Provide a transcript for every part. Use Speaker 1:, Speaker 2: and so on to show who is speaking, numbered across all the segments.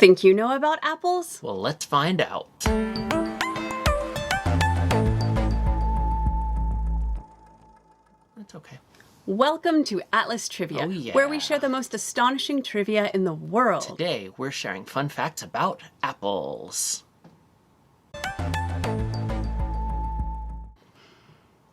Speaker 1: Think you know about apples?
Speaker 2: Well, let's find out. That's okay.
Speaker 1: Welcome to Atlas Trivia,
Speaker 2: Oh, yeah.
Speaker 1: where we share the most astonishing trivia in the world.
Speaker 2: Today, we're sharing fun facts about apples.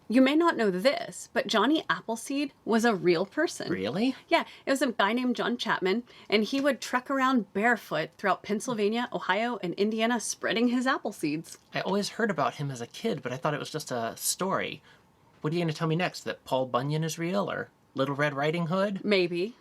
Speaker 1: You may not know this, but Johnny Appleseed was a real person.
Speaker 2: Really?
Speaker 1: Yeah, it was a guy named John Chapman, and he would trek around barefoot throughout Pennsylvania, Ohio, and Indiana spreading his apple seeds.
Speaker 2: I always heard about him as a kid, but I thought it was just a story. What are you going to tell me next? That Paul Bunyan is real, or Little Red Riding Hood?
Speaker 1: Maybe.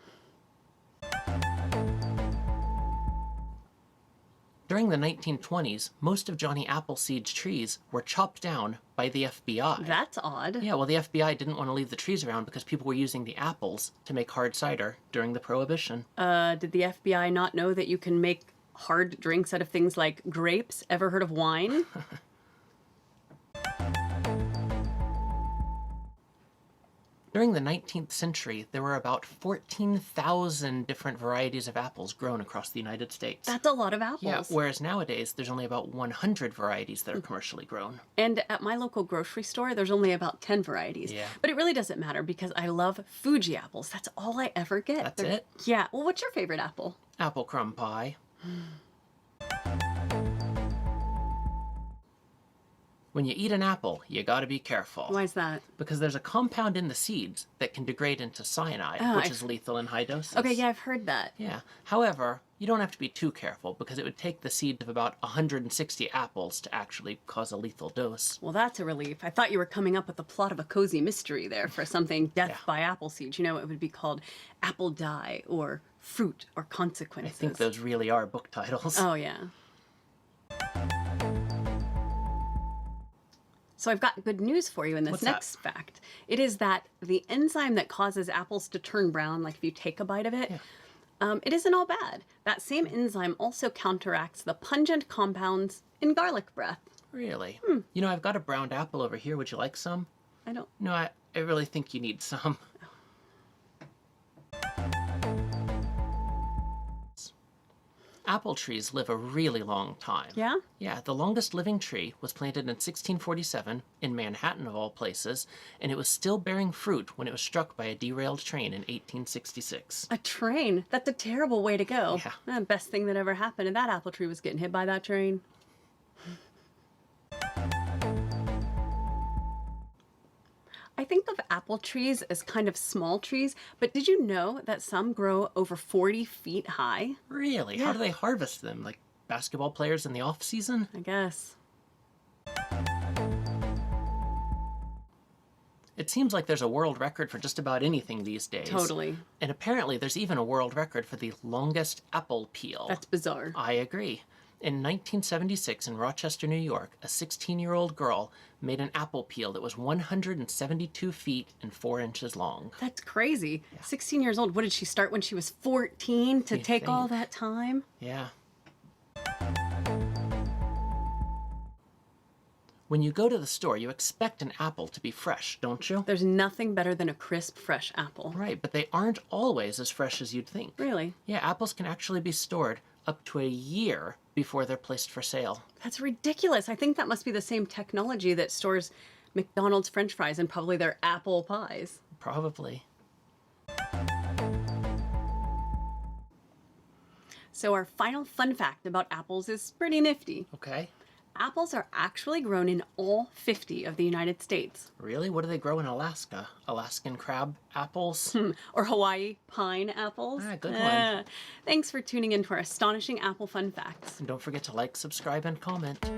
Speaker 2: During the 1920s, most of Johnny Appleseed's trees were chopped down by the FBI.
Speaker 1: That's odd.
Speaker 2: Yeah, well, the FBI didn't want to leave the trees around because people were using the apples to make hard cider during the Prohibition.
Speaker 1: Did the FBI not know that you can make hard drinks out of things like grapes? Ever heard of wine?
Speaker 2: During the 19th century, there were about 14,000 different varieties of apples grown across the United States.
Speaker 1: That's a lot of apples.
Speaker 2: Yeah, whereas nowadays, there's only about 100 varieties that are commercially grown.
Speaker 1: And at my local grocery store, there's only about 10 varieties.
Speaker 2: Yeah.
Speaker 1: But it really doesn't matter because I love Fuji apples. That's all I ever get.
Speaker 2: That's it?
Speaker 1: Yeah. Well, what's your favorite apple?
Speaker 2: Apple crumb pie. When you eat an apple, you gotta be careful.
Speaker 1: Why is that?
Speaker 2: Because there's a compound in the seeds that can degrade into cyanide, which is lethal in high doses.
Speaker 1: Okay, yeah, I've heard that.
Speaker 2: Yeah. However, you don't have to be too careful because it would take the seed of about 160 apples to actually cause a lethal dose.
Speaker 1: Well, that's a relief. I thought you were coming up with the plot of a cozy mystery there for something death by Appleseed. You know, it would be called Apple Die or Fruit or Consequences.
Speaker 2: I think those really are book titles.
Speaker 1: Oh, yeah. So I've got good news for you in this
Speaker 2: What's
Speaker 1: next fact. It is that the enzyme that causes apples to turn brown, like if you take a bite of it, it isn't all bad. That same enzyme also counteracts the pungent compounds in garlic breath.
Speaker 2: Really? You know, I've got a browned apple over here. Would you like some?
Speaker 1: I don't...
Speaker 2: No, I really think you need some. Apple trees live a really long time.
Speaker 1: Yeah?
Speaker 2: Yeah, the longest living tree was planted in 1647 in Manhattan, of all places, and it was still bearing fruit when it was struck by a derailed train in 1866.
Speaker 1: A train? That's a terrible way to go.
Speaker 2: Yeah.
Speaker 1: Best thing that ever happened, and that apple tree was getting hit by that train. I think of apple trees as kind of small trees, but did you know that some grow over 40 feet high?
Speaker 2: Really?
Speaker 1: Yeah.
Speaker 2: How do they harvest them? Like basketball players in the off-season?
Speaker 1: I guess.
Speaker 2: It seems like there's a world record for just about anything these days.
Speaker 1: Totally.
Speaker 2: And apparently there's even a world record for the longest apple peel.
Speaker 1: That's bizarre.
Speaker 2: I agree. In 1976 in Rochester, New York, a 16-year-old girl made an apple peel that was 172 feet and 4 inches long.
Speaker 1: That's crazy. 16 years old. What did she start when she was 14 to take all that time?
Speaker 2: Yeah. When you go to the store, you expect an apple to be fresh, don't you?
Speaker 1: There's nothing better than a crisp, fresh apple.
Speaker 2: Right, but they aren't always as fresh as you'd think.
Speaker 1: Really?
Speaker 2: Yeah, apples can actually be stored up to a year before they're placed for sale.
Speaker 1: That's ridiculous. I think that must be the same technology that stores McDonald's French fries and probably their apple pies.
Speaker 2: Probably.
Speaker 1: So our final fun fact about apples is pretty nifty.
Speaker 2: Okay.
Speaker 1: Apples are actually grown in all 50 of the United States.
Speaker 2: Really? What do they grow in Alaska? Alaskan crab apples?
Speaker 1: Or Hawaii pine apples.
Speaker 2: Ah, good one.
Speaker 1: Thanks for tuning in to our astonishing apple fun facts.
Speaker 2: And don't forget to like, subscribe, and comment.